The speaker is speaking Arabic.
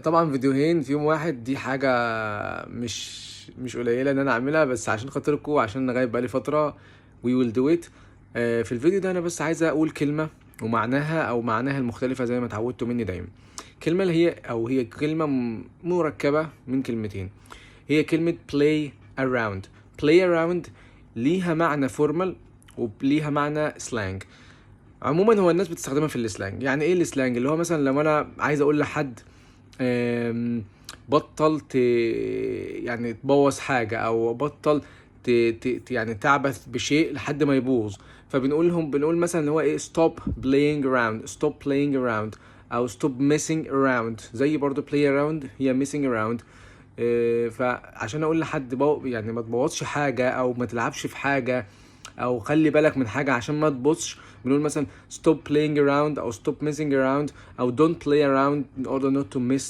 طبعا فيديوهين في يوم واحد دي حاجة مش قليلة ان انا اعملها، بس عشان خاطركم، عشان انا غايب بقالي فترة. we will do it. في الفيديو ده انا بس عايز اقول كلمة ومعناها او معناها المختلفة زي ما اتعودتوا مني دايما. كلمة اللي هي كلمة مركبة من كلمتين. هي كلمة play around. play around ليها معنى فورمال وليها معنى سلانج. عموما هو الناس بتستخدمها في السلانج. يعني ايه السلانج؟ اللي هو مثلا لو انا عايز اقول لحد آم، بطل يعني تبوظ حاجة، او بطل يعني تعبث بشيء لحد ما يبوظ، بنقول مثلا اللي هو ايه stop playing around. stop playing around او stop messing around. زي برضو play around هي messing around. فعشان اقول لحد يعني ما تبوظش حاجة او ما تلعبش في حاجة او خلي بالك من حاجة عشان ما تبصش، بنقول مثلا stop playing around او stop messing around او don't play around in order not to miss